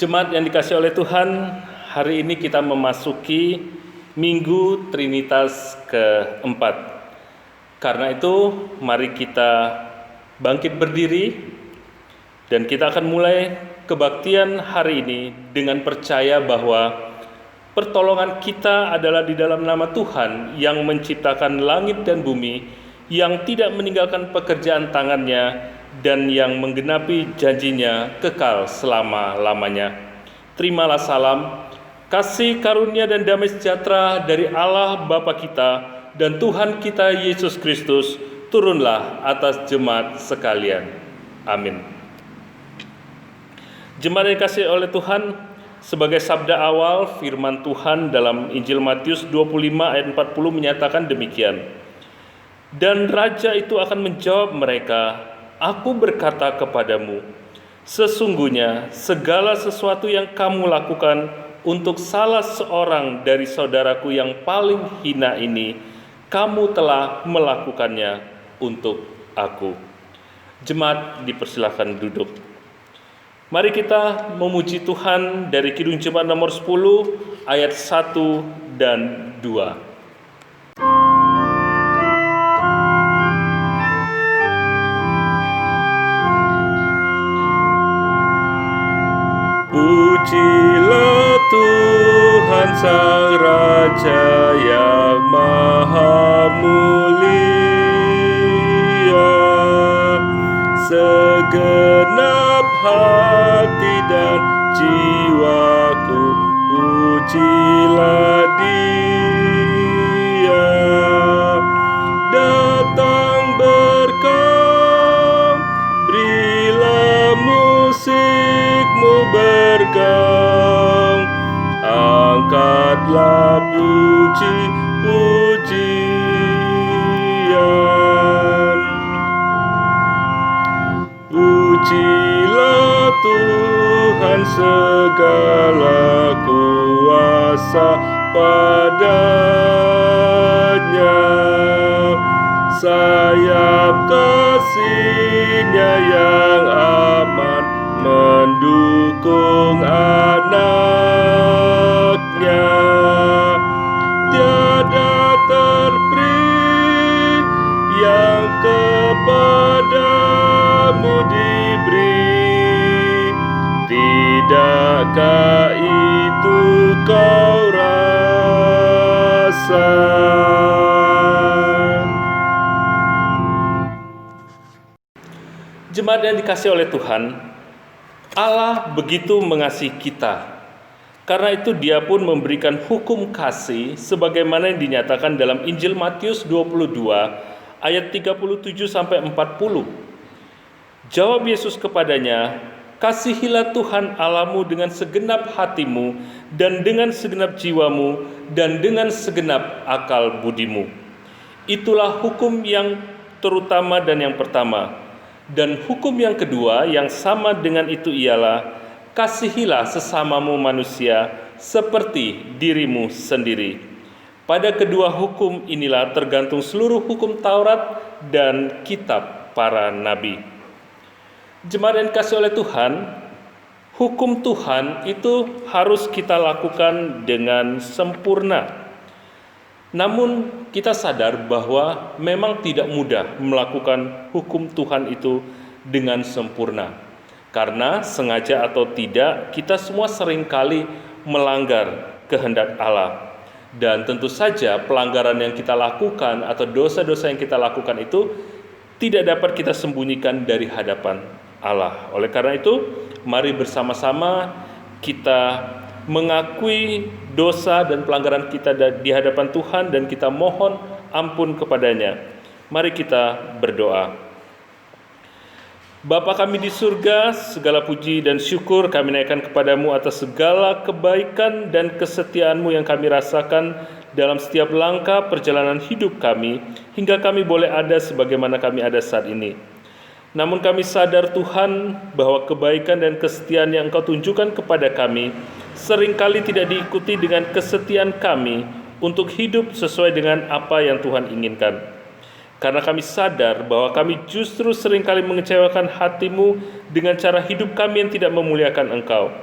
Jemaat yang dikasihi oleh Tuhan, hari ini kita memasuki Minggu Trinitas keempat. Karena itu, mari kita bangkit berdiri dan kita akan mulai kebaktian hari ini dengan percaya bahwa pertolongan kita adalah di dalam nama Tuhan yang menciptakan langit dan bumi, yang tidak meninggalkan pekerjaan tangannya, dan yang menggenapi janjinya kekal selama-lamanya. Terimalah salam, kasih karunia dan damai sejahtera dari Allah Bapa kita dan Tuhan kita Yesus Kristus turunlah atas jemaat sekalian. Amin. Jemaat yang dikasihi oleh Tuhan, sebagai sabda awal firman Tuhan dalam Injil Matius 25 ayat 40 menyatakan demikian. Dan raja itu akan menjawab mereka, Aku berkata kepadamu, sesungguhnya segala sesuatu yang kamu lakukan untuk salah seorang dari saudaraku yang paling hina ini, kamu telah melakukannya untuk aku. Jemaat dipersilakan duduk. Mari kita memuji Tuhan dari Kidung Jemaat nomor 10 ayat 1 dan 2. Pujilah Tuhan Sang Raja yang Maha Mulia, segenap hati dan jiwaku pujilah Dia. Datang berkam, berilah musikmu bergam, angkatlah puji-pujian. Pujilah Tuhan segala kuasa padanya, sayap kasih-Nya yang aman mendukung anaknya. Tiada terperi yang kepadamu diberi, tidakkah itu kau rasa? Jemaat yang dikasihi oleh Tuhan, Allah begitu mengasihi kita. Karena itu Dia pun memberikan hukum kasih sebagaimana yang dinyatakan dalam Injil Matius 22 ayat 37 sampai 40. Jawab Yesus kepadanya, kasihilah Tuhan Allahmu dengan segenap hatimu dan dengan segenap jiwamu dan dengan segenap akal budimu. Itulah hukum yang terutama dan yang pertama. Dan hukum yang kedua yang sama dengan itu ialah, kasihilah sesamamu manusia seperti dirimu sendiri. Pada kedua hukum inilah tergantung seluruh hukum Taurat dan kitab para nabi. Jemaat yang dikasihi oleh Tuhan, hukum Tuhan itu harus kita lakukan dengan sempurna. Namun kita sadar bahwa memang tidak mudah melakukan hukum Tuhan itu dengan sempurna. Karena sengaja atau tidak, kita semua seringkali melanggar kehendak Allah. Dan tentu saja pelanggaran yang kita lakukan atau dosa-dosa yang kita lakukan itu tidak dapat kita sembunyikan dari hadapan Allah. Oleh karena itu, mari bersama-sama kita mengakui dosa dan pelanggaran kita di hadapan Tuhan dan kita mohon ampun kepadanya. Mari kita berdoa. Bapa kami di surga, segala puji dan syukur kami naikkan kepadamu atas segala kebaikan dan kesetiaan-Mu yang kami rasakan dalam setiap langkah perjalanan hidup kami, hingga kami boleh ada sebagaimana kami ada saat ini. Namun kami sadar Tuhan bahwa kebaikan dan kesetiaan yang Engkau tunjukkan kepada kami seringkali tidak diikuti dengan kesetiaan kami untuk hidup sesuai dengan apa yang Tuhan inginkan. Karena kami sadar bahwa kami justru seringkali mengecewakan hati-Mu dengan cara hidup kami yang tidak memuliakan Engkau.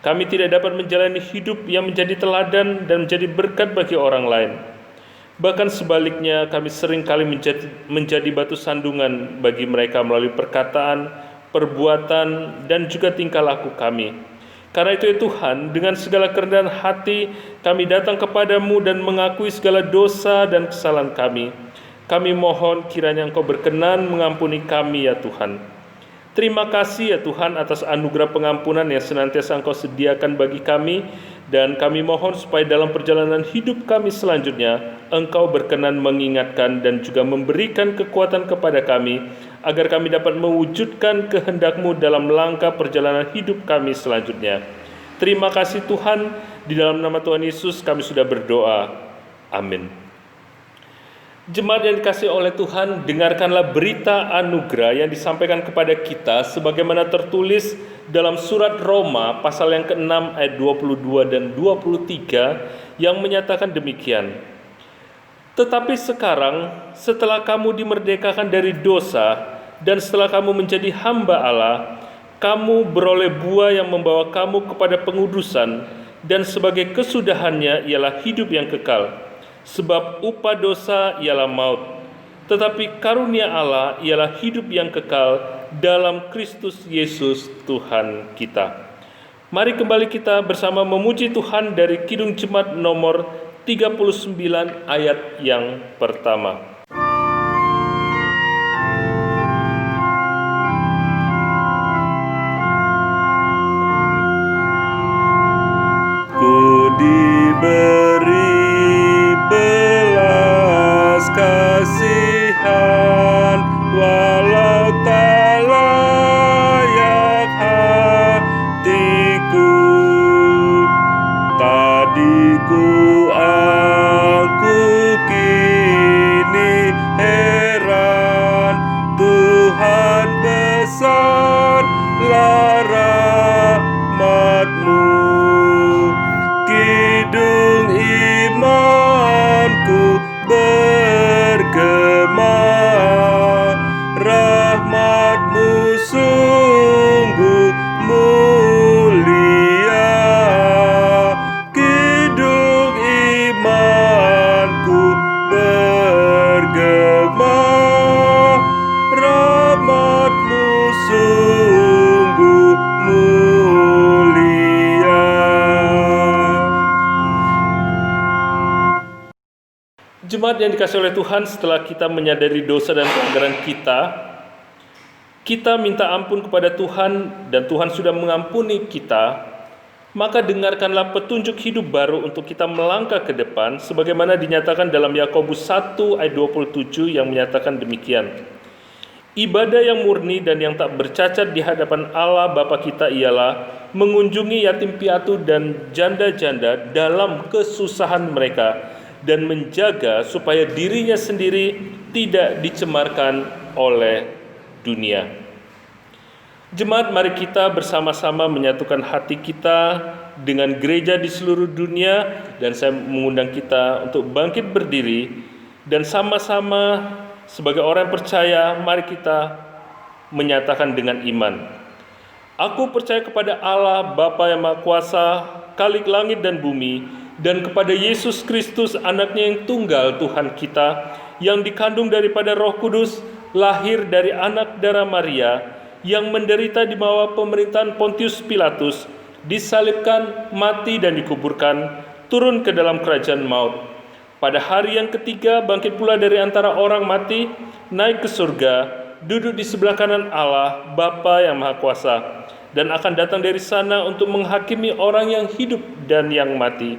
Kami tidak dapat menjalani hidup yang menjadi teladan dan menjadi berkat bagi orang lain. Bahkan sebaliknya, kami seringkali menjadi batu sandungan bagi mereka melalui perkataan, perbuatan, dan juga tingkah laku kami. Karena itu ya Tuhan, dengan segala kerendahan hati, kami datang kepadamu dan mengakui segala dosa dan kesalahan kami. Kami mohon kiranya Engkau berkenan mengampuni kami ya Tuhan. Terima kasih ya Tuhan atas anugerah pengampunan yang senantiasa Engkau sediakan bagi kami, dan kami mohon supaya dalam perjalanan hidup kami selanjutnya Engkau berkenan mengingatkan dan juga memberikan kekuatan kepada kami agar kami dapat mewujudkan kehendak-Mu dalam langkah perjalanan hidup kami selanjutnya. Terima kasih Tuhan, di dalam nama Tuhan Yesus kami sudah berdoa. Amin. Jemaat yang dikasihi oleh Tuhan, dengarkanlah berita anugerah yang disampaikan kepada kita sebagaimana tertulis dalam surat Roma pasal yang ke-6 ayat 22 dan 23 yang menyatakan demikian. Tetapi sekarang setelah kamu dimerdekakan dari dosa dan setelah kamu menjadi hamba Allah, kamu beroleh buah yang membawa kamu kepada pengudusan, dan sebagai kesudahannya ialah hidup yang kekal. Sebab upah dosa ialah maut, tetapi karunia Allah ialah hidup yang kekal dalam Kristus Yesus Tuhan kita. Mari kembali kita bersama memuji Tuhan dari Kidung Jemaat nomor 39 ayat yang pertama. Ku diberi belas kasihan, walau tak layak hatiku. Tadiku aku kini heran, Tuhan besarlah rahmat-Mu. Kidung imanku bergema, rahmat-Mu sungguh mulia. Kidung imanku bergema, rahmat-Mu sungguh mulia. Jemaat yang dikasihi oleh Tuhan, setelah kita menyadari dosa dan pelanggaran kita minta ampun kepada Tuhan dan Tuhan sudah mengampuni kita, maka dengarkanlah petunjuk hidup baru untuk kita melangkah ke depan sebagaimana dinyatakan dalam Yakobus 1 ayat 27 yang menyatakan demikian. Ibadah yang murni dan yang tak bercacat di hadapan Allah Bapa kita ialah mengunjungi yatim piatu dan janda-janda dalam kesusahan mereka dan menjaga supaya dirinya sendiri tidak dicemarkan oleh dunia. Jemaat, mari kita bersama-sama menyatukan hati kita dengan gereja di seluruh dunia, dan saya mengundang kita untuk bangkit berdiri dan sama-sama sebagai orang yang percaya, mari kita menyatakan dengan iman. Aku percaya kepada Allah Bapa yang Maha Kuasa, Khalik langit dan bumi, dan kepada Yesus Kristus, anaknya yang tunggal Tuhan kita, yang dikandung daripada Roh Kudus, lahir dari anak darah Maria, yang menderita di bawah pemerintahan Pontius Pilatus, disalibkan, mati dan dikuburkan, turun ke dalam kerajaan maut. Pada hari yang ketiga bangkit pula dari antara orang mati, naik ke surga, duduk di sebelah kanan Allah Bapa yang Maha Kuasa, dan akan datang dari sana untuk menghakimi orang yang hidup dan yang mati.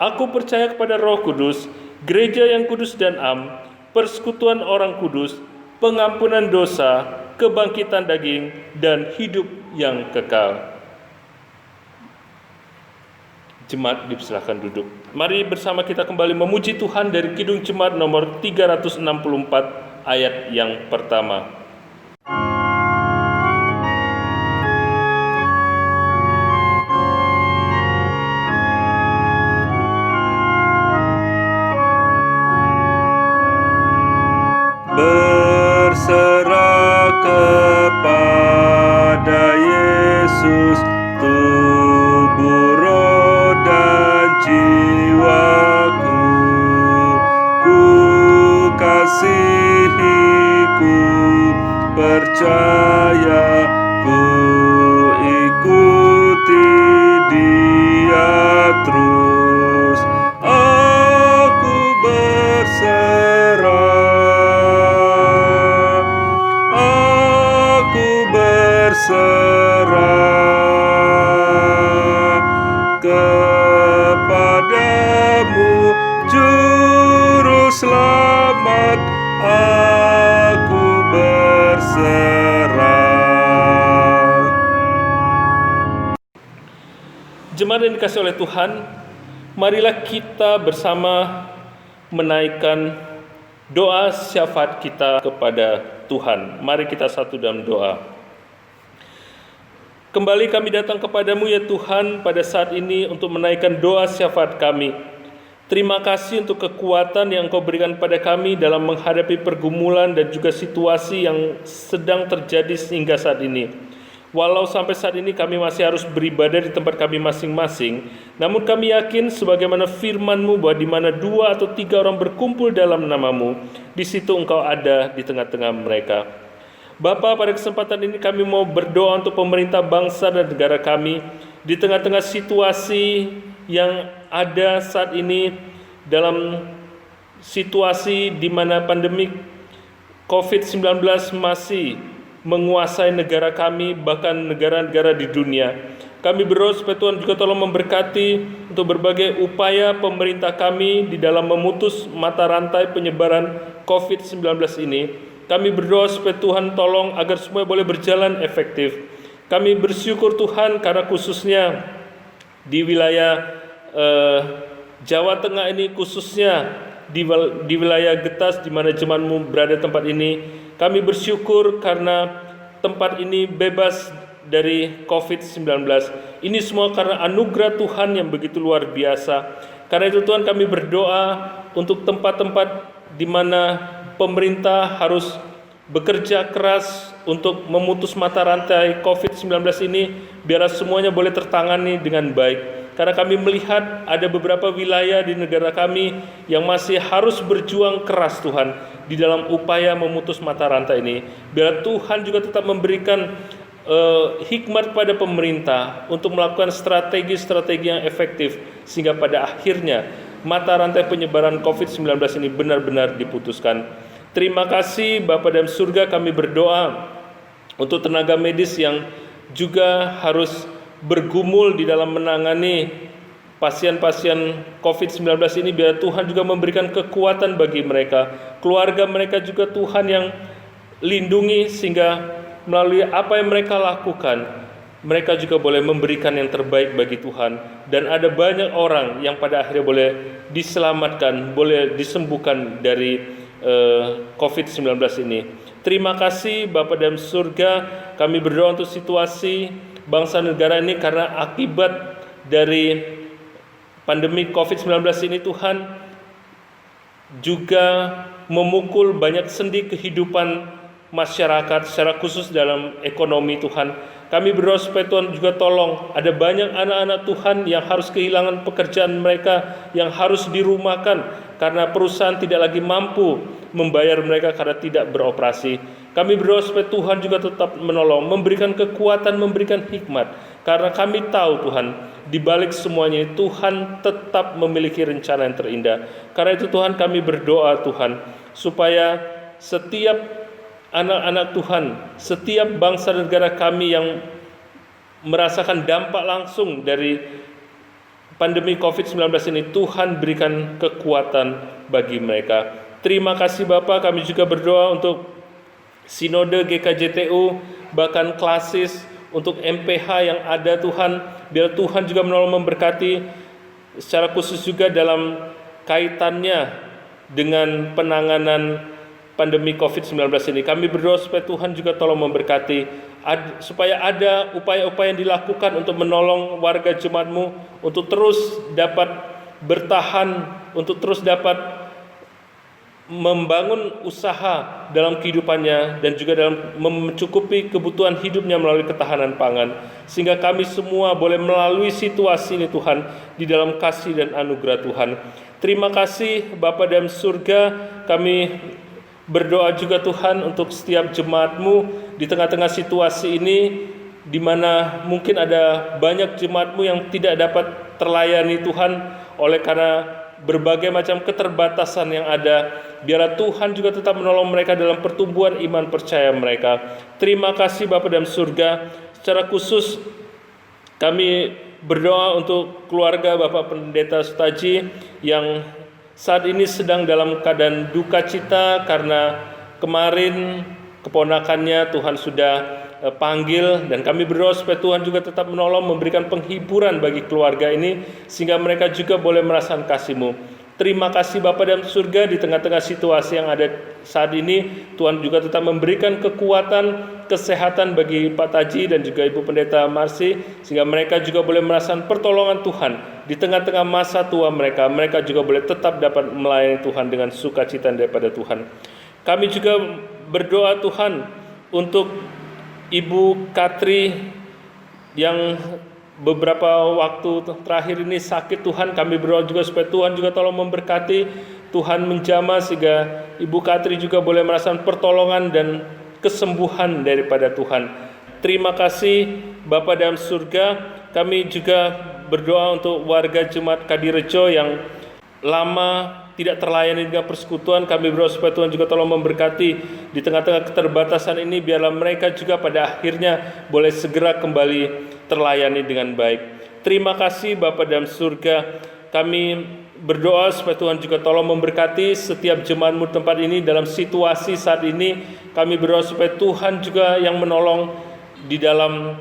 Aku percaya kepada Roh Kudus, gereja yang kudus dan am, persekutuan orang kudus, pengampunan dosa, kebangkitan daging, dan hidup yang kekal. Jemaat dipersilakan duduk. Mari bersama kita kembali memuji Tuhan dari Kidung Jemaat nomor 364 ayat yang pertama. Berserah kepada Yesus, tubuh Petrus, aku berserah, aku berserah kepadamu, Juru Selamat, aku berserah. Jemaat yang dikasihi oleh Tuhan, marilah kita bersama menaikkan doa syafaat kita kepada Tuhan. Mari kita satu dalam doa. Kembali kami datang kepadamu ya Tuhan pada saat ini untuk menaikkan doa syafaat kami. Terima kasih untuk kekuatan yang Engkau berikan pada kami dalam menghadapi pergumulan dan juga situasi yang sedang terjadi sehingga saat ini. Walau sampai saat ini kami masih harus beribadah di tempat kami masing-masing, namun kami yakin sebagaimana firman-Mu bahwa di mana 2 atau 3 orang berkumpul dalam nama-Mu, di situ Engkau ada di tengah-tengah mereka. Bapa, pada kesempatan ini kami mau berdoa untuk pemerintah bangsa dan negara kami di tengah-tengah situasi yang ada saat ini, dalam situasi di mana pandemi COVID-19 masih menguasai negara kami, bahkan negara-negara di dunia. Kami berdoa supaya Tuhan juga tolong memberkati untuk berbagai upaya pemerintah kami di dalam memutus mata rantai penyebaran COVID-19 ini. Kami berdoa supaya Tuhan tolong agar semua boleh berjalan efektif. Kami bersyukur Tuhan karena khususnya di wilayah Jawa Tengah ini, khususnya di wilayah Getas di mana jemaat-Mu berada tempat ini. Kami bersyukur karena tempat ini bebas dari COVID-19. Ini semua karena anugerah Tuhan yang begitu luar biasa. Karena itu Tuhan, kami berdoa untuk tempat-tempat di mana pemerintah harus bekerja keras untuk memutus mata rantai COVID-19 ini, biar semuanya boleh tertangani dengan baik. Karena kami melihat ada beberapa wilayah di negara kami yang masih harus berjuang keras Tuhan di dalam upaya memutus mata rantai ini. Biar Tuhan juga tetap memberikan hikmat pada pemerintah untuk melakukan strategi-strategi yang efektif, sehingga pada akhirnya mata rantai penyebaran COVID-19 ini benar-benar diputuskan. Terima kasih Bapa dalam surga, kami berdoa untuk tenaga medis yang juga harus bergumul di dalam menangani pasien-pasien COVID-19 ini. Biar Tuhan juga memberikan kekuatan bagi mereka, keluarga mereka juga Tuhan yang lindungi, sehingga melalui apa yang mereka lakukan, mereka juga boleh memberikan yang terbaik bagi Tuhan. Dan ada banyak orang yang pada akhirnya boleh diselamatkan, boleh disembuhkan dari COVID-19 ini. Terima kasih Bapa dalam surga, kami berdoa untuk situasi bangsa negara ini karena akibat dari pandemi COVID-19 ini Tuhan juga memukul banyak sendi kehidupan masyarakat secara khusus dalam ekonomi Tuhan. Kami berdoa supaya Tuhan juga tolong, ada banyak anak-anak Tuhan yang harus kehilangan pekerjaan mereka, yang harus dirumahkan karena perusahaan tidak lagi mampu membayar mereka karena tidak beroperasi. Kami berdoa supaya Tuhan juga tetap menolong, memberikan kekuatan, memberikan hikmat. Karena kami tahu Tuhan, di balik semuanya Tuhan tetap memiliki rencana yang terindah. Karena itu Tuhan, kami berdoa Tuhan, supaya setiap anak-anak Tuhan, setiap bangsa dan negara kami yang merasakan dampak langsung dari pandemi COVID-19 ini, Tuhan berikan kekuatan bagi mereka. Terima kasih Bapa, kami juga berdoa untuk Sinode GKJTU, bahkan klasis untuk MPH yang ada Tuhan, biar Tuhan juga menolong memberkati secara khusus juga dalam kaitannya dengan penanganan pandemi COVID-19 ini. Kami berdoa supaya Tuhan juga tolong memberkati, supaya ada upaya-upaya yang dilakukan untuk menolong warga jemaat-Mu untuk terus dapat bertahan, untuk terus dapat membangun usaha dalam kehidupannya dan juga dalam mencukupi kebutuhan hidupnya melalui ketahanan pangan, sehingga kami semua boleh melalui situasi ini Tuhan di dalam kasih dan anugerah Tuhan. Terima kasih Bapa dalam surga, kami berdoa juga Tuhan untuk setiap jemaat-Mu di tengah-tengah situasi ini, di mana mungkin ada banyak jemaat-Mu yang tidak dapat terlayani Tuhan oleh karena berbagai macam keterbatasan yang ada. Biarlah Tuhan juga tetap menolong mereka dalam pertumbuhan iman percaya mereka. Terima kasih Bapa dalam surga. Secara khusus kami berdoa untuk keluarga Bapak Pendeta Sutaji yang saat ini sedang dalam keadaan duka cita karena kemarin keponakannya Tuhan sudah panggil, dan kami berdoa supaya Tuhan juga tetap menolong, memberikan penghiburan bagi keluarga ini sehingga mereka juga boleh merasakan kasih-Mu. Terima kasih Bapa dalam surga, di tengah-tengah situasi yang ada saat ini Tuhan juga tetap memberikan kekuatan, kesehatan bagi Pak Taji dan juga Ibu Pendeta Marsi, sehingga mereka juga boleh merasakan pertolongan Tuhan di tengah-tengah masa tua mereka. Mereka juga boleh tetap dapat melayani Tuhan dengan sukacita daripada Tuhan. Kami juga berdoa Tuhan untuk Ibu Katri yang beberapa waktu terakhir ini sakit. Tuhan, kami berdoa juga supaya Tuhan juga tolong memberkati, Tuhan menjamah sehingga Ibu Katri juga boleh merasakan pertolongan dan kesembuhan daripada Tuhan. Terima kasih Bapa dalam surga. Kami juga berdoa untuk warga Jemaat Kadirejo yang lama tidak terlayani dengan persekutuan. Kami berdoa supaya Tuhan juga tolong memberkati di tengah-tengah keterbatasan ini. Biarlah mereka juga pada akhirnya boleh segera kembali terlayani dengan baik. Terima kasih Bapa dalam surga. Kami berdoa supaya Tuhan juga tolong memberkati setiap jemaat-Mu tempat ini dalam situasi saat ini. Kami berdoa supaya Tuhan juga yang menolong di dalam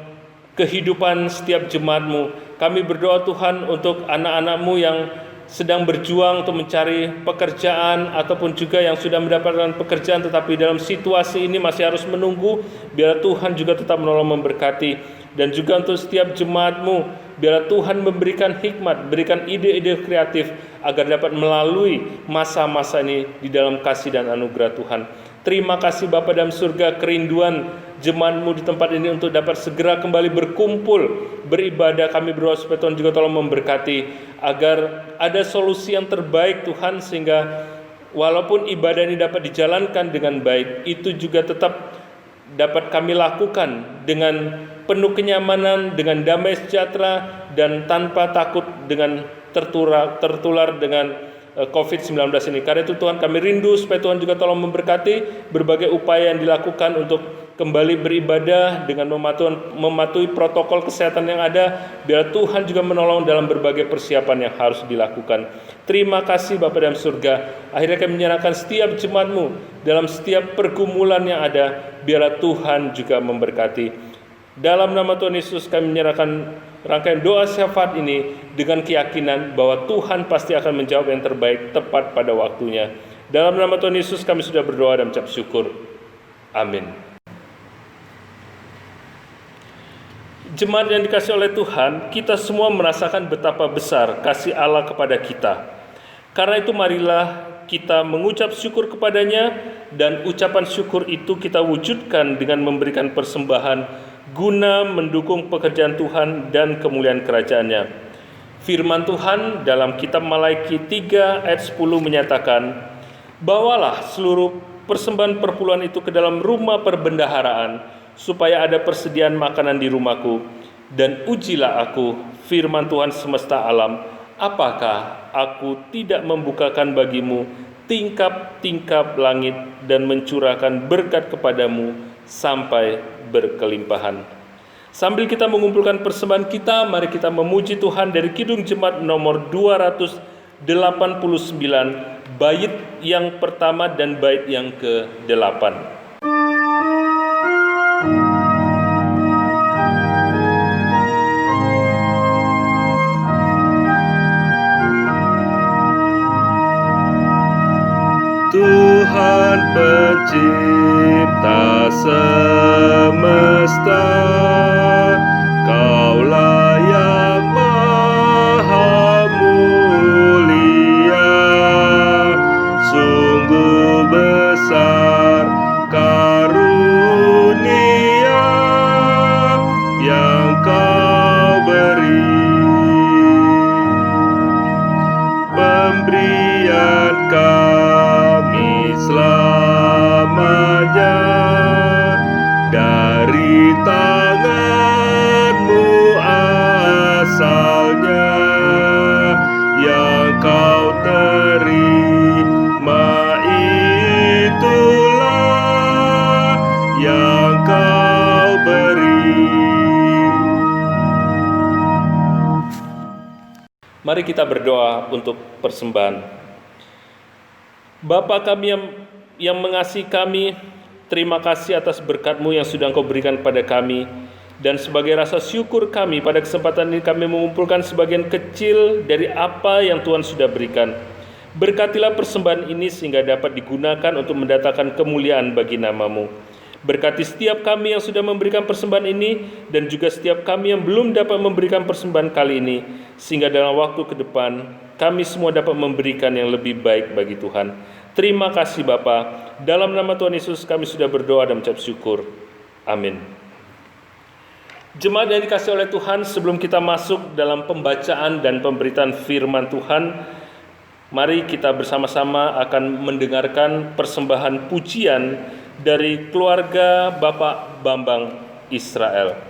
kehidupan setiap jemaat-Mu. Kami berdoa Tuhan untuk anak-anak-Mu yang sedang berjuang untuk mencari pekerjaan ataupun juga yang sudah mendapatkan pekerjaan tetapi dalam situasi ini masih harus menunggu. Biar Tuhan juga tetap menolong, memberkati. Dan juga untuk setiap jemaat-Mu, biar Tuhan memberikan hikmat, berikan ide-ide kreatif agar dapat melalui masa-masa ini di dalam kasih dan anugerah Tuhan. Terima kasih Bapa dalam surga, kerinduan jemaat-Mu di tempat ini untuk dapat segera kembali berkumpul, beribadah. Kami berdoa supaya Tuhan juga tolong memberkati agar ada solusi yang terbaik Tuhan, sehingga walaupun ibadah ini dapat dijalankan dengan baik, itu juga tetap dapat kami lakukan dengan penuh kenyamanan, dengan damai sejahtera, dan tanpa takut dengan tertular dengan COVID-19 ini. Karena itu Tuhan, kami rindu supaya Tuhan juga tolong memberkati berbagai upaya yang dilakukan untuk kembali beribadah dengan mematuhi protokol kesehatan yang ada. Biar Tuhan juga menolong dalam berbagai persiapan yang harus dilakukan. Terima kasih Bapa dalam surga. Akhirnya kami menyerahkan setiap jemaat-Mu dalam setiap pergumulan yang ada. Biarlah Tuhan juga memberkati. Dalam nama Tuhan Yesus kami menyerahkan rangkaian doa syafaat ini dengan keyakinan bahwa Tuhan pasti akan menjawab yang terbaik tepat pada waktunya. Dalam nama Tuhan Yesus kami sudah berdoa dan mengucap syukur. Amin. Jemaat yang dikasihi oleh Tuhan, kita semua merasakan betapa besar kasih Allah kepada kita. Karena itu marilah kita mengucap syukur kepadanya, dan ucapan syukur itu kita wujudkan dengan memberikan persembahan guna mendukung pekerjaan Tuhan dan kemuliaan kerajaan-Nya. Firman Tuhan dalam kitab Malaiki 3 ayat 10 menyatakan, "Bawalah seluruh persembahan perpuluhan itu ke dalam rumah perbendaharaan, supaya ada persediaan makanan di rumahku, dan ujilah aku, firman Tuhan semesta alam, apakah aku tidak membukakan bagimu tingkap-tingkap langit dan mencurahkan berkat kepadamu sampai berkelimpahan." Sambil kita mengumpulkan persembahan kita, mari kita memuji Tuhan dari Kidung Jemaat nomor 289, bait yang pertama dan bait yang ke-8. Tuhan pencipta semesta, Kaulah yang maha mulia, sungguh besar karunia yang Kau beri. Pemberian kami selamanya dari tangan Mari kita berdoa untuk persembahan. Bapa kami yang mengasihi kami, terima kasih atas berkat-Mu yang sudah Engkau berikan pada kami. Dan sebagai rasa syukur kami pada kesempatan ini kami mengumpulkan sebagian kecil dari apa yang Tuhan sudah berikan. Berkatilah persembahan ini sehingga dapat digunakan untuk mendatangkan kemuliaan bagi nama-Mu. Berkati setiap kami yang sudah memberikan persembahan ini dan juga setiap kami yang belum dapat memberikan persembahan kali ini, sehingga dalam waktu ke depan kami semua dapat memberikan yang lebih baik bagi Tuhan. Terima kasih Bapa. Dalam nama Tuhan Yesus kami sudah berdoa dan mengucap syukur. Amin. Jemaat yang dikasihi oleh Tuhan, sebelum kita masuk dalam pembacaan dan pemberitaan firman Tuhan, mari kita bersama-sama akan mendengarkan persembahan pujian dari keluarga Bapak Bambang Israel.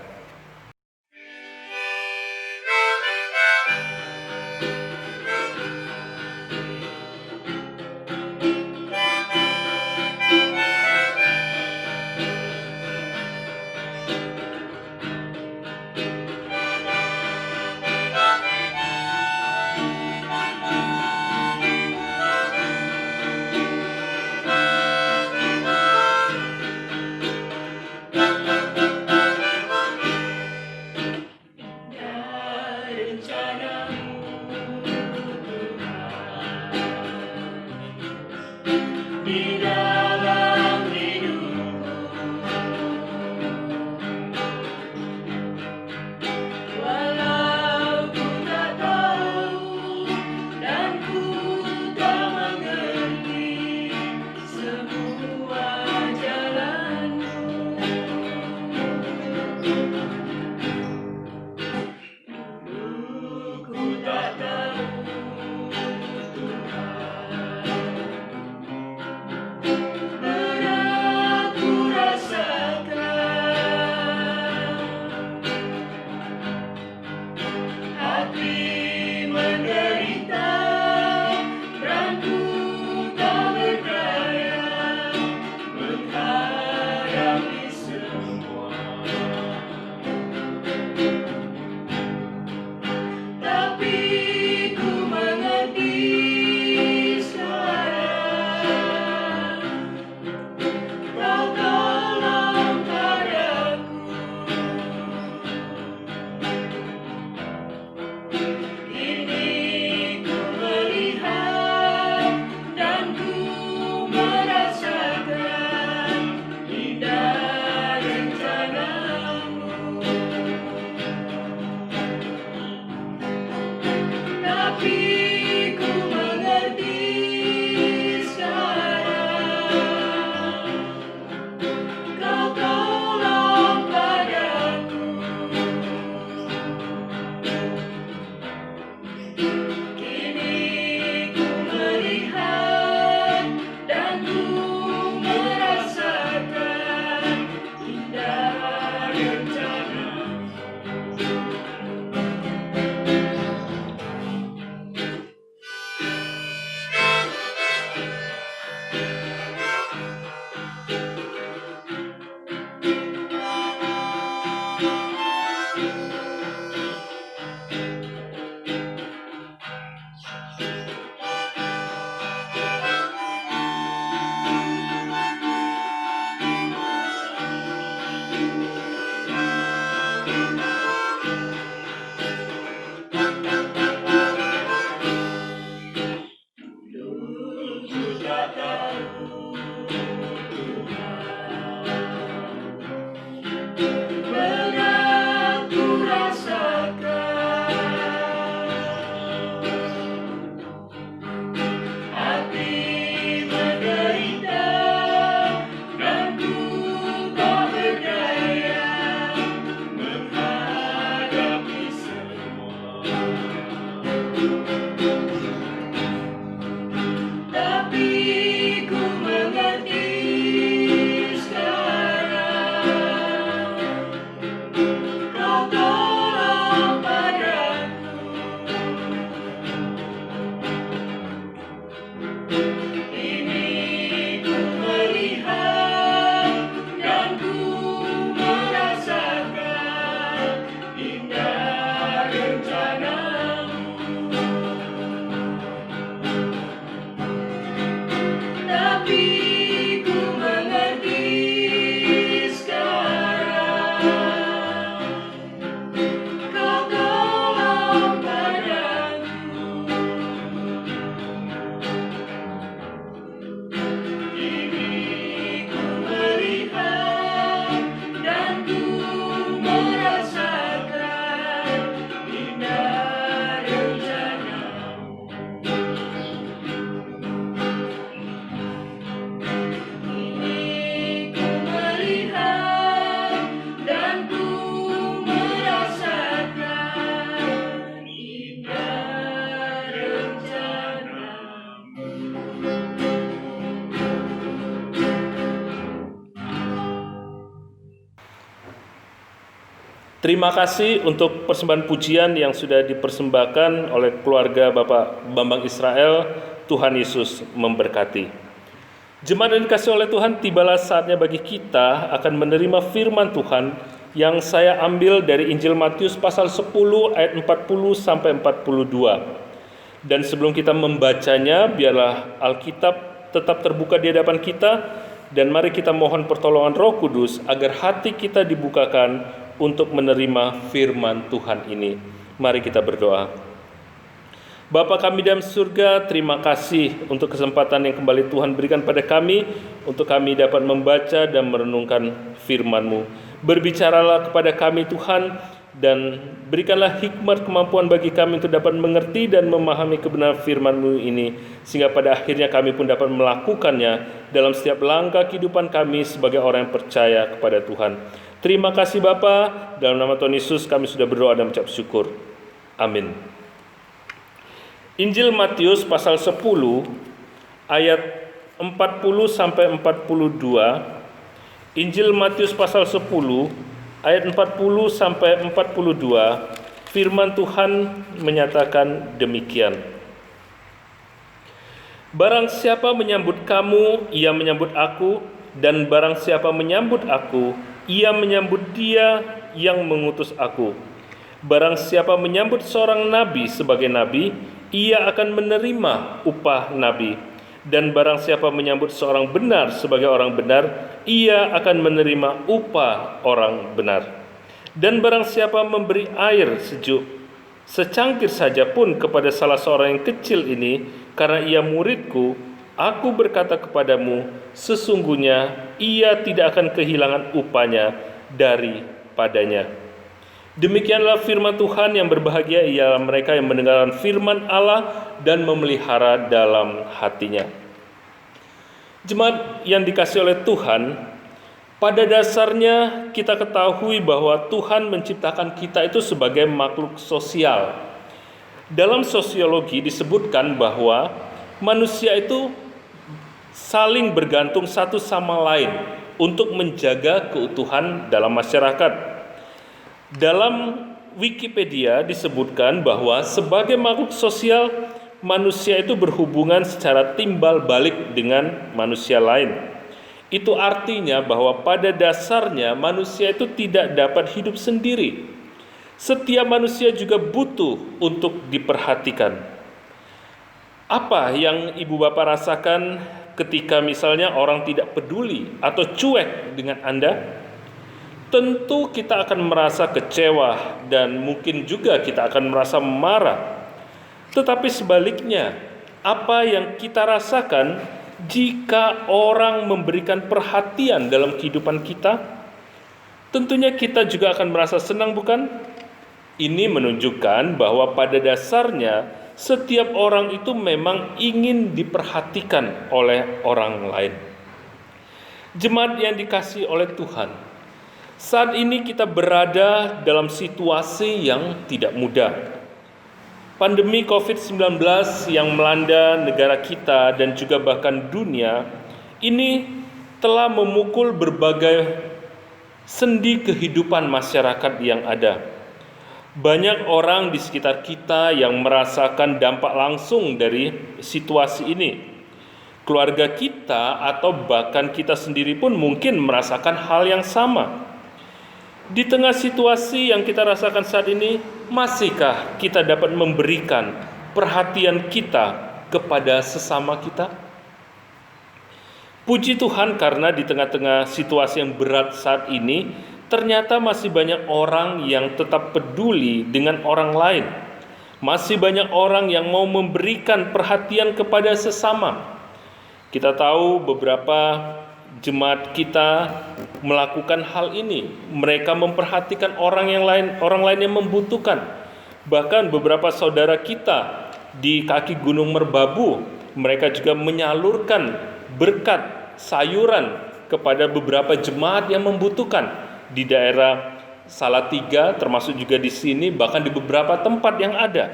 Terima kasih untuk persembahan pujian yang sudah dipersembahkan oleh keluarga Bapak Bambang Israel. Tuhan Yesus memberkati. Jemaat yang dikasihi oleh Tuhan, tibalah saatnya bagi kita akan menerima firman Tuhan yang saya ambil dari Injil Matius pasal 10 ayat 40 sampai 42. Dan sebelum kita membacanya, biarlah Alkitab tetap terbuka di hadapan kita, dan mari kita mohon pertolongan Roh Kudus agar hati kita dibukakan untuk menerima firman Tuhan ini. Mari kita berdoa. Bapa kami dalam surga, terima kasih untuk kesempatan yang kembali Tuhan berikan pada kami, untuk kami dapat membaca dan merenungkan firman-Mu. Berbicaralah kepada kami Tuhan, dan berikanlah hikmat kemampuan bagi kami untuk dapat mengerti dan memahami kebenaran firman-Mu ini, sehingga pada akhirnya kami pun dapat melakukannya dalam setiap langkah kehidupan kami sebagai orang yang percaya kepada Tuhan. Terima kasih Bapa, dalam nama Tuhan Yesus kami sudah berdoa dan mengucap syukur. Amin. Injil Matius pasal 10 ayat 40 sampai 42. Injil Matius pasal 10 ayat 40 sampai 42. Firman Tuhan menyatakan demikian. Barang siapa menyambut kamu, ia menyambut aku, dan barang siapa menyambut aku, ia menyambut Dia yang mengutus aku. Barang siapa menyambut seorang nabi sebagai nabi, ia akan menerima upah nabi. Dan barang siapa menyambut seorang benar sebagai orang benar, ia akan menerima upah orang benar. Dan barang siapa memberi air sejuk secangkir saja pun kepada salah seorang yang kecil ini, karena ia muridku, aku berkata kepadamu, sesungguhnya ia tidak akan kehilangan upahnya daripadanya. Demikianlah firman Tuhan. Yang berbahagia ialah mereka yang mendengarkan firman Allah dan memelihara dalam hatinya. Jemaat yang dikasihi oleh Tuhan, pada dasarnya kita ketahui bahwa Tuhan menciptakan kita itu sebagai makhluk sosial. Dalam sosiologi disebutkan bahwa manusia itu saling bergantung satu sama lain untuk menjaga keutuhan dalam masyarakat. Dalam Wikipedia disebutkan bahwa sebagai makhluk sosial, manusia itu berhubungan secara timbal balik dengan manusia lain. Itu artinya bahwa pada dasarnya manusia itu tidak dapat hidup sendiri. Setiap manusia juga butuh untuk diperhatikan. Apa yang ibu bapak rasakan ketika misalnya orang tidak peduli atau cuek dengan Anda? Tentu kita akan merasa kecewa dan mungkin juga kita akan merasa marah. Tetapi sebaliknya, apa yang kita rasakan jika orang memberikan perhatian dalam kehidupan kita? Tentunya kita juga akan merasa senang, bukan? Ini menunjukkan bahwa pada dasarnya setiap orang itu memang ingin diperhatikan oleh orang lain. Jemaat yang dikasihi oleh Tuhan, saat ini kita berada dalam situasi yang tidak mudah. Pandemi COVID-19 yang melanda negara kita dan juga bahkan dunia ini telah memukul berbagai sendi kehidupan masyarakat yang ada. Banyak orang di sekitar kita yang merasakan dampak langsung dari situasi ini. Keluarga kita atau bahkan kita sendiri pun mungkin merasakan hal yang sama. Di tengah situasi yang kita rasakan saat ini, masihkah kita dapat memberikan perhatian kita kepada sesama kita? Puji Tuhan, karena di tengah-tengah situasi yang berat saat ini, ternyata masih banyak orang yang tetap peduli dengan orang lain. Masih banyak orang yang mau memberikan perhatian kepada sesama. Kita tahu beberapa jemaat kita melakukan hal ini. Mereka memperhatikan orang lain yang membutuhkan. Bahkan beberapa saudara kita di kaki Gunung Merbabu, mereka juga menyalurkan berkat sayuran kepada beberapa jemaat yang membutuhkan di daerah Salatiga, termasuk juga di sini, bahkan di beberapa tempat yang ada.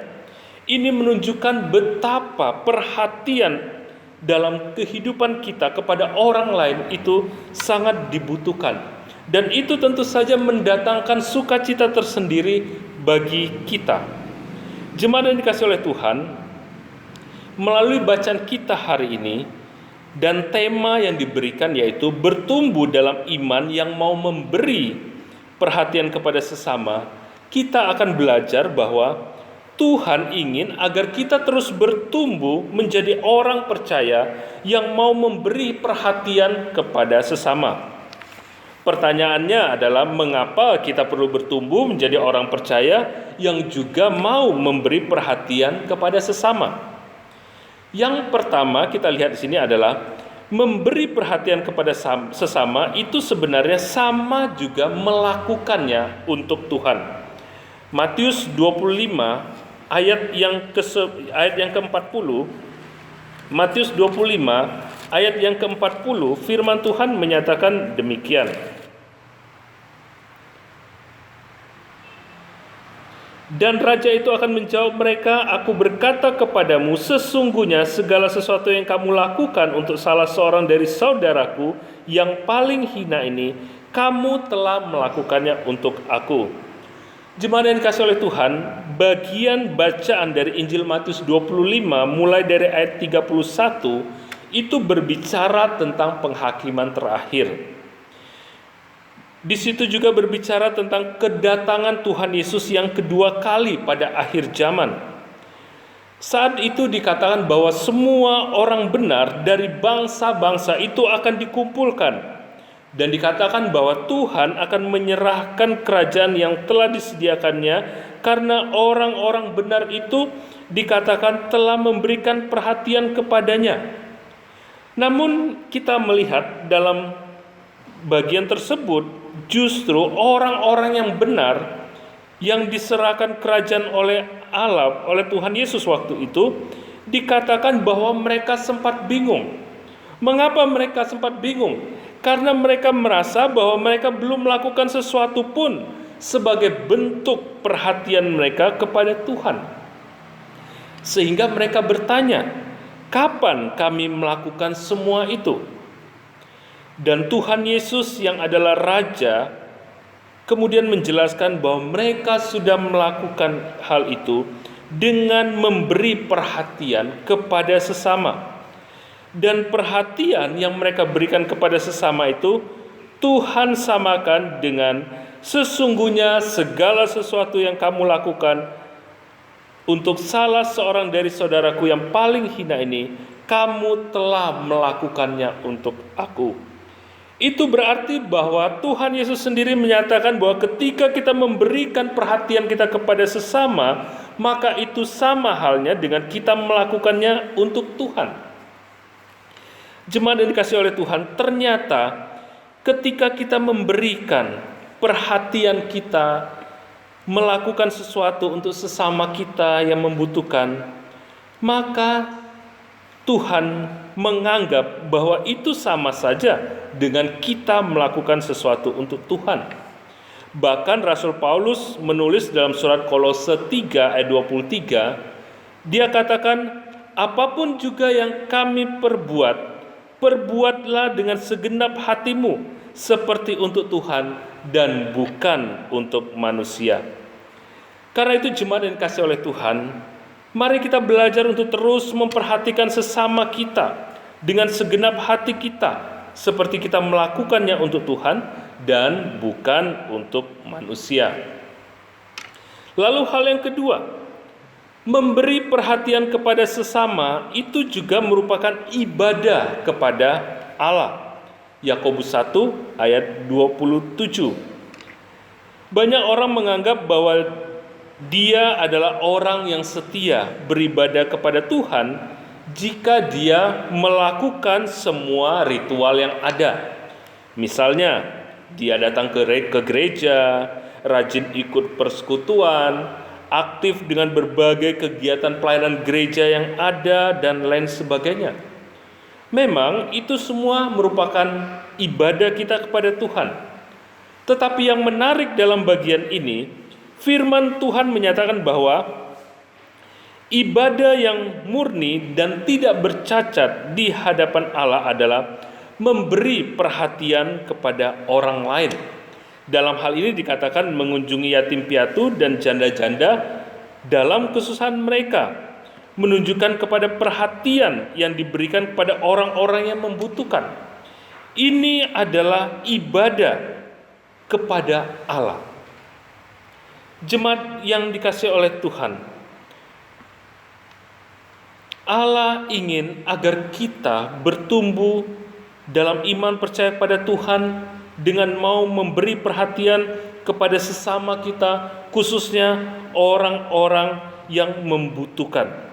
Ini menunjukkan betapa perhatian dalam kehidupan kita kepada orang lain itu sangat dibutuhkan. Dan itu tentu saja mendatangkan sukacita tersendiri bagi kita. Jemaat yang dikasihi oleh Tuhan, melalui bacaan kita hari ini dan tema yang diberikan yaitu bertumbuh dalam iman yang mau memberi perhatian kepada sesama, kita akan belajar bahwa Tuhan ingin agar kita terus bertumbuh menjadi orang percaya yang mau memberi perhatian kepada sesama. Pertanyaannya adalah mengapa kita perlu bertumbuh menjadi orang percaya yang juga mau memberi perhatian kepada sesama? Yang pertama kita lihat di sini adalah memberi perhatian kepada sesama itu sebenarnya sama juga melakukannya untuk Tuhan. Matius 25 ayat yang ke-40, Matius 25 ayat yang ke-40, firman Tuhan menyatakan demikian. Dan raja itu akan menjawab mereka, aku berkata kepadamu, sesungguhnya segala sesuatu yang kamu lakukan untuk salah seorang dari saudaraku yang paling hina ini, kamu telah melakukannya untuk aku. Jemaat yang dikasihi oleh Tuhan, bagian bacaan dari Injil Matius 25 mulai dari ayat 31 itu berbicara tentang penghakiman terakhir. Di situ juga berbicara tentang kedatangan Tuhan Yesus yang kedua kali pada akhir zaman. Saat itu dikatakan bahwa semua orang benar dari bangsa-bangsa itu akan dikumpulkan. Dan dikatakan bahwa Tuhan akan menyerahkan kerajaan yang telah disediakannya karena orang-orang benar itu dikatakan telah memberikan perhatian kepadanya. Namun kita melihat dalam bagian tersebut justru orang-orang yang benar yang diserahkan kerajaan oleh Allah, oleh Tuhan Yesus waktu itu, dikatakan bahwa mereka sempat bingung. Mengapa mereka sempat bingung? Karena mereka merasa bahwa mereka belum melakukan sesuatu pun sebagai bentuk perhatian mereka kepada Tuhan. Sehingga mereka bertanya, kapan kami melakukan semua itu? Dan Tuhan Yesus yang adalah Raja kemudian menjelaskan bahwa mereka sudah melakukan hal itu dengan memberi perhatian kepada sesama. Dan perhatian yang mereka berikan kepada sesama itu Tuhan samakan dengan sesungguhnya segala sesuatu yang kamu lakukan untuk salah seorang dari saudaraku yang paling hina ini, kamu telah melakukannya untuk aku. Itu berarti bahwa Tuhan Yesus sendiri menyatakan bahwa ketika kita memberikan perhatian kita kepada sesama, maka itu sama halnya dengan kita melakukannya untuk Tuhan. Jemaat yang dikasihi oleh Tuhan, ternyata ketika kita memberikan perhatian kita, melakukan sesuatu untuk sesama kita yang membutuhkan, maka Tuhan menganggap bahwa itu sama saja dengan kita melakukan sesuatu untuk Tuhan. Bahkan Rasul Paulus menulis dalam surat Kolose 3 ayat 23, dia katakan, apapun juga yang kami perbuatlah dengan segenap hatimu seperti untuk Tuhan dan bukan untuk manusia. Karena itu jemaat yang dikasihi oleh Tuhan, mari kita belajar untuk terus memperhatikan sesama kita dengan segenap hati kita seperti kita melakukannya untuk Tuhan dan bukan untuk manusia. Lalu hal yang kedua, memberi perhatian kepada sesama itu juga merupakan ibadah kepada Allah. Yakobus 1 ayat 27. Banyak orang menganggap bahwa dia adalah orang yang setia beribadah kepada Tuhan jika dia melakukan semua ritual yang ada. Misalnya, dia datang ke gereja, rajin ikut persekutuan, aktif dengan berbagai kegiatan pelayanan gereja yang ada, dan lain sebagainya. Memang itu semua merupakan ibadah kita kepada Tuhan. Tetapi yang menarik dalam bagian ini, firman Tuhan menyatakan bahwa ibadah yang murni dan tidak bercacat di hadapan Allah adalah memberi perhatian kepada orang lain. Dalam hal ini dikatakan mengunjungi yatim piatu dan janda-janda dalam kesusahan mereka, menunjukkan kepada perhatian yang diberikan kepada orang-orang yang membutuhkan. Ini adalah ibadah kepada Allah. Jemaat yang dikasihi oleh Tuhan, Allah ingin agar kita bertumbuh dalam iman percaya pada Tuhan dengan mau memberi perhatian kepada sesama kita, khususnya orang-orang yang membutuhkan.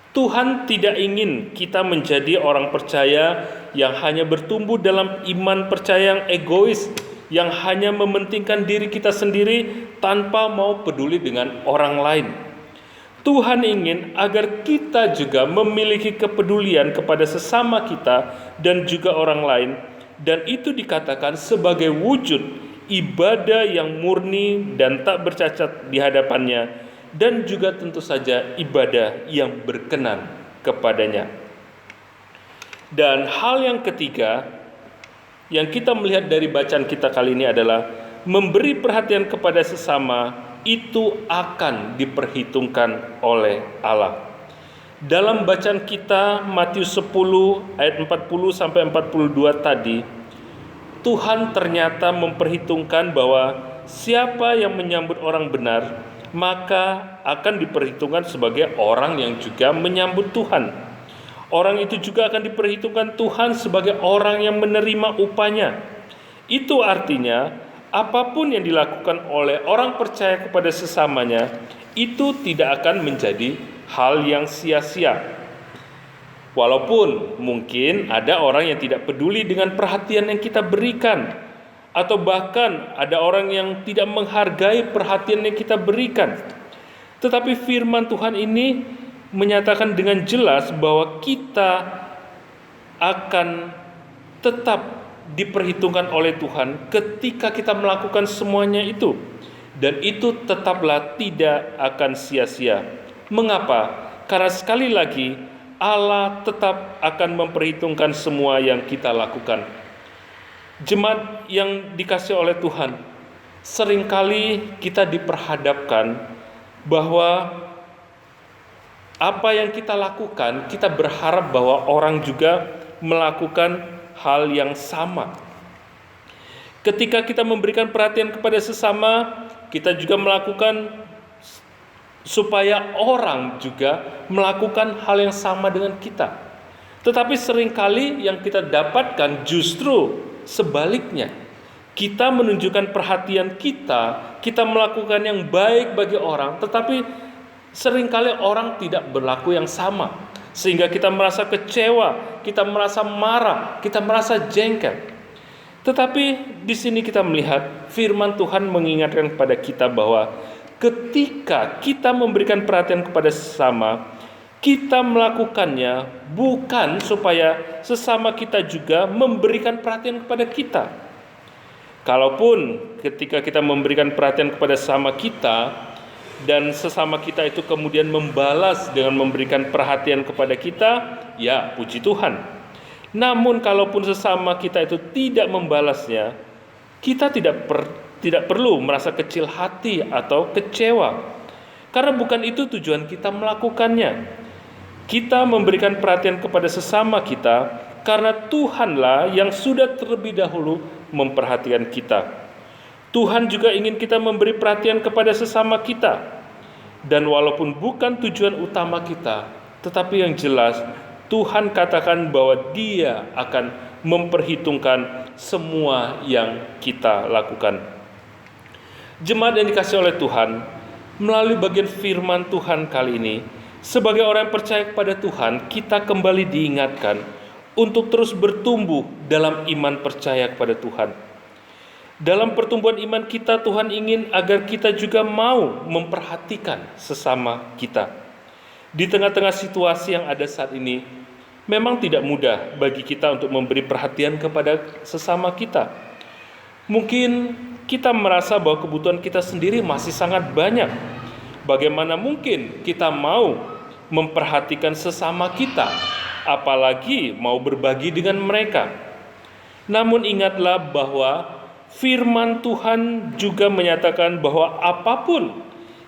Tuhan tidak ingin kita menjadi orang percaya yang hanya bertumbuh dalam iman percaya yang egois, yang hanya mementingkan diri kita sendiri tanpa mau peduli dengan orang lain. Tuhan ingin agar kita juga memiliki kepedulian kepada sesama kita dan juga orang lain, dan itu dikatakan sebagai wujud ibadah yang murni dan tak bercacat di hadapannya, dan juga tentu saja ibadah yang berkenan kepadanya. Dan hal yang ketiga yang kita melihat dari bacaan kita kali ini adalah memberi perhatian kepada sesama itu akan diperhitungkan oleh Allah. Dalam bacaan kita Matius 10 ayat 40 sampai 42 tadi, Tuhan ternyata memperhitungkan bahwa siapa yang menyambut orang benar, maka akan diperhitungkan sebagai orang yang juga menyambut Tuhan. Orang itu juga akan diperhitungkan Tuhan sebagai orang yang menerima upahnya. Itu artinya apapun yang dilakukan oleh orang percaya kepada sesamanya itu tidak akan menjadi hal yang sia-sia. Walaupun mungkin ada orang yang tidak peduli dengan perhatian yang kita berikan, atau bahkan ada orang yang tidak menghargai perhatian yang kita berikan. Tetapi firman Tuhan ini menyatakan dengan jelas bahwa kita akan tetap diperhitungkan oleh Tuhan ketika kita melakukan semuanya itu, dan itu tetaplah tidak akan sia-sia. Mengapa? Karena sekali lagi Allah tetap akan memperhitungkan semua yang kita lakukan. Jemaat yang dikasihi oleh Tuhan, seringkali kita diperhadapkan bahwa apa yang kita lakukan, kita berharap bahwa orang juga melakukan hal yang sama. Ketika kita memberikan perhatian kepada sesama, kita juga melakukan supaya orang juga melakukan hal yang sama dengan kita. Tetapi seringkali yang kita dapatkan justru sebaliknya. Kita menunjukkan perhatian kita melakukan yang baik bagi orang, tetapi seringkali orang tidak berlaku yang sama, sehingga kita merasa kecewa, kita merasa marah, kita merasa jengkel. Tetapi di sini kita melihat firman Tuhan mengingatkan kepada kita bahwa ketika kita memberikan perhatian kepada sesama, kita melakukannya bukan supaya sesama kita juga memberikan perhatian kepada kita. Kalaupun ketika kita memberikan perhatian kepada sesama kita, dan sesama kita itu kemudian membalas dengan memberikan perhatian kepada kita, ya puji Tuhan. Namun kalaupun sesama kita itu tidak membalasnya, kita tidak perlu merasa kecil hati atau kecewa, karena bukan itu tujuan kita melakukannya. Kita memberikan perhatian kepada sesama kita karena Tuhanlah yang sudah terlebih dahulu memperhatikan kita. Tuhan juga ingin kita memberi perhatian kepada sesama kita. Dan walaupun bukan tujuan utama kita, tetapi yang jelas Tuhan katakan bahwa Dia akan memperhitungkan semua yang kita lakukan. Jemaat yang dikasihi oleh Tuhan, melalui bagian firman Tuhan kali ini, sebagai orang yang percaya kepada Tuhan, kita kembali diingatkan untuk terus bertumbuh dalam iman percaya kepada Tuhan. Dalam pertumbuhan iman kita, Tuhan ingin agar kita juga mau memperhatikan sesama kita. Di tengah-tengah situasi yang ada saat ini, memang tidak mudah bagi kita untuk memberi perhatian kepada sesama kita. Mungkin kita merasa bahwa kebutuhan kita sendiri masih sangat banyak. Bagaimana mungkin kita mau memperhatikan sesama kita, apalagi mau berbagi dengan mereka? Namun ingatlah bahwa Firman Tuhan juga menyatakan bahwa apapun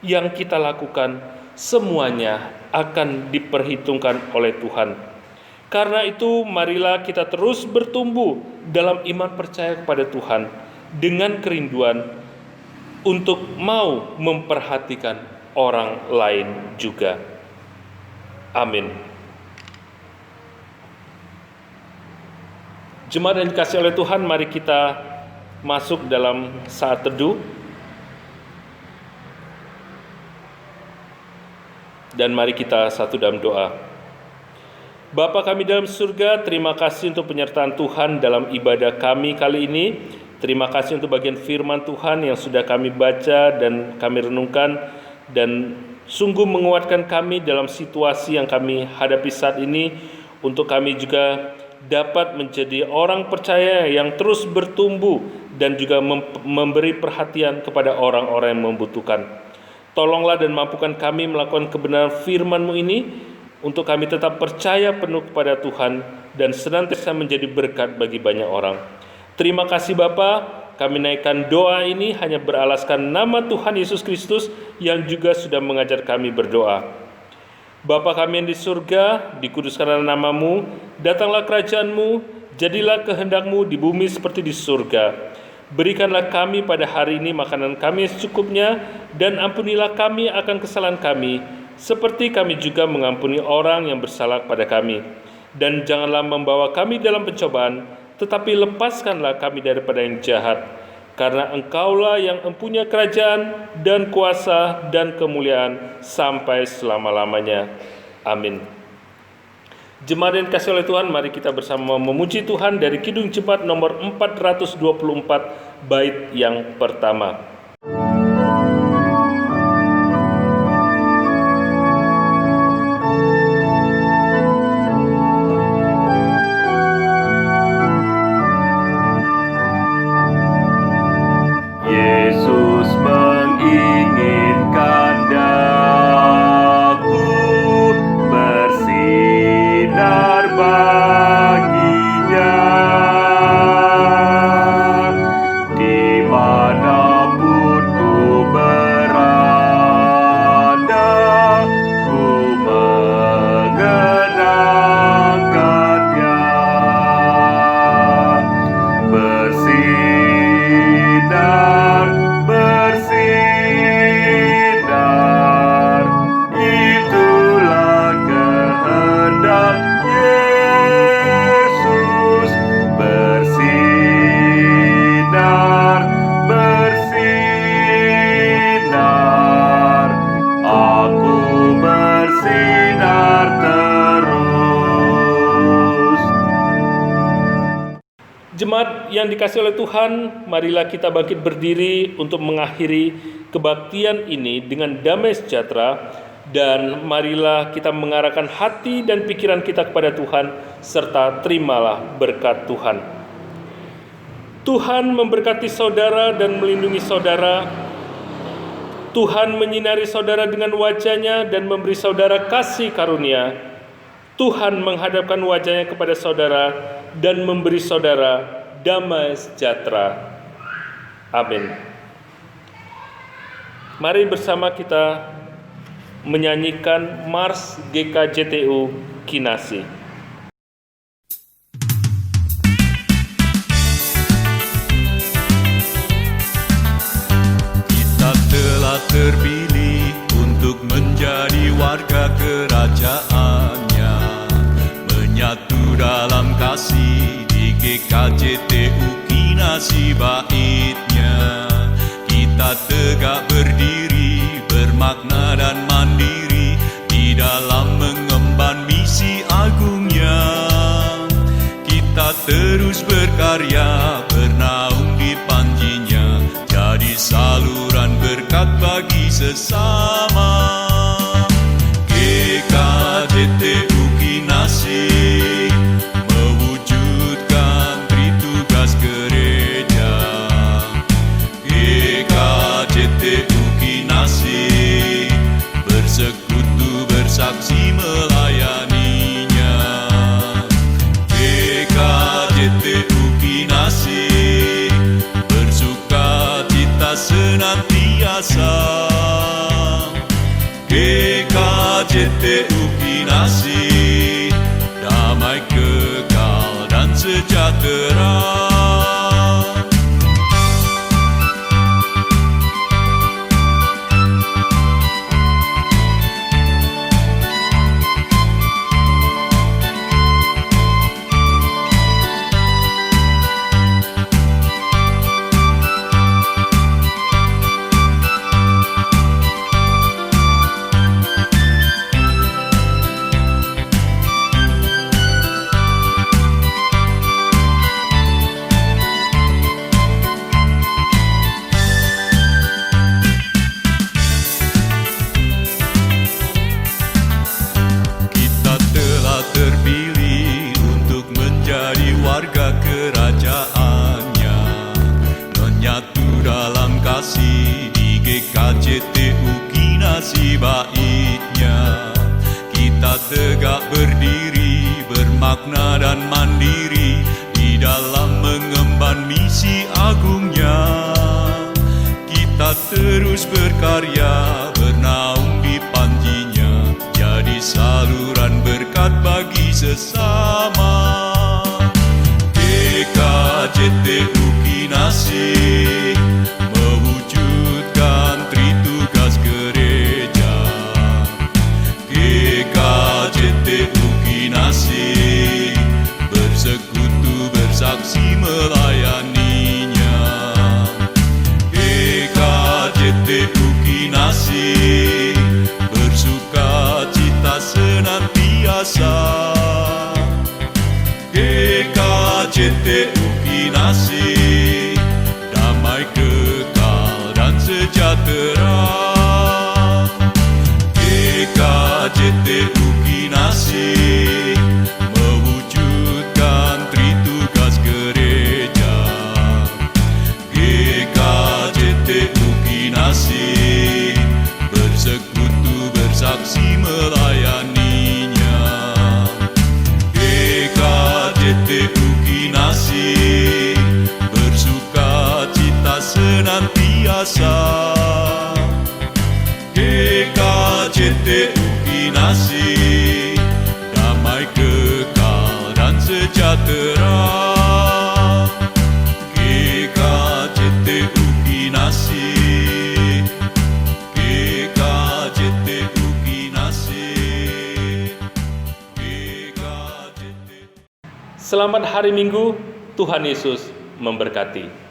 yang kita lakukan, semuanya akan diperhitungkan oleh Tuhan. Karena itu, marilah kita terus bertumbuh dalam iman percaya kepada Tuhan dengan kerinduan untuk mau memperhatikan orang lain juga. Amin. Jemaat yang dikasihi oleh Tuhan, mari kita masuk dalam saat teduh. Dan mari kita satu dalam doa. Bapa kami dalam surga, terima kasih untuk penyertaan Tuhan dalam ibadah kami kali ini. Terima kasih untuk bagian firman Tuhan yang sudah kami baca dan kami renungkan, dan sungguh menguatkan kami dalam situasi yang kami hadapi saat ini, untuk kami juga dapat menjadi orang percaya yang terus bertumbuh dan juga memberi perhatian kepada orang-orang yang membutuhkan. Tolonglah dan mampukan kami melakukan kebenaran firman-Mu ini, untuk kami tetap percaya penuh kepada Tuhan dan senantiasa menjadi berkat bagi banyak orang. Terima kasih Bapa, kami naikkan doa ini hanya beralaskan nama Tuhan Yesus Kristus yang juga sudah mengajar kami berdoa. Bapa kami yang di surga, dikuduskanlah nama-Mu, datanglah kerajaan-Mu, jadilah kehendak-Mu di bumi seperti di surga. Berikanlah kami pada hari ini makanan kami secukupnya, dan ampunilah kami akan kesalahan kami, seperti kami juga mengampuni orang yang bersalah kepada kami. Dan janganlah membawa kami dalam pencobaan, tetapi lepaskanlah kami daripada yang jahat. Karena Engkaulah yang mempunyai kerajaan dan kuasa dan kemuliaan sampai selama-lamanya. Amin. Jemaat yang dikasihi oleh Tuhan, mari kita bersama memuji Tuhan dari Kidung Jemaat nomor 424, bait yang pertama. Yesus menginginkan daku bersinar baginya, dimanapun ku berada, ku mengenangkannya. Bersinar, itulah kehendak Yesus. Bersinar, aku bersinar terus. Jemaat yang dikasihi oleh Tuhan, marilah kita bangkit berdiri untuk mengakhiri kebaktian ini dengan damai sejahtera, dan marilah kita mengarahkan hati dan pikiran kita kepada Tuhan, serta terimalah berkat Tuhan. Tuhan memberkati saudara dan melindungi saudara. Tuhan menyinari saudara dengan wajah-Nya dan memberi saudara kasih karunia. Tuhan menghadapkan wajah-Nya kepada saudara dan memberi saudara damai sejahtera. Amin. Mari bersama kita menyanyikan Mars GKJTU Kinasi. Kita telah terpilih untuk menjadi warga kerajaannya, menyatu dalam kasih di GKJTU Kinasi baitnya. Kita tegak berdiri, bermakna dan mandiri di dalam mengemban misi agungnya. Kita terus berkarya, bernaung di panjinya, jadi saluran berkat bagi sesama. GKJTU Kinasi mewujudkan tritugas gereja. GKJTU Kinasi bersekutu bersaksi melayaninya. GKJTU Kinasi GKJTU Kinasi, damai kekal dan sejahtera. Terpilih untuk menjadi warga kerajaannya, menyatu dalam kasih di GKJTU Kinasi baiknya. Kita tegak berdiri, bermakna dan mandiri di dalam mengemban misi agungnya. Kita terus berkarya, bernaung di panjinya, jadi saluran berkat bagi sesama. GKJTU Kinasi mewujudkan tritugas gereja. GKJTU Kinasi bersekutu bersaksi melayaninya. GKJTU Kinasi bersuka cita senantiasa. GKJTU Kinasi, damai kekal dan sejahtera. GKJTU Kinasi mewujudkan tritugas gereja. GKJTU Kinasi bersekutu bersaksi melayaninya. GKJTU Kinasi bersuka cita senantiasa. GKJTU Kinasi, damai kekal dan sejahtera. GKJTU Kinasi, GKJTU Kinasi, GKJTU. Selamat hari Minggu, Tuhan Yesus memberkati.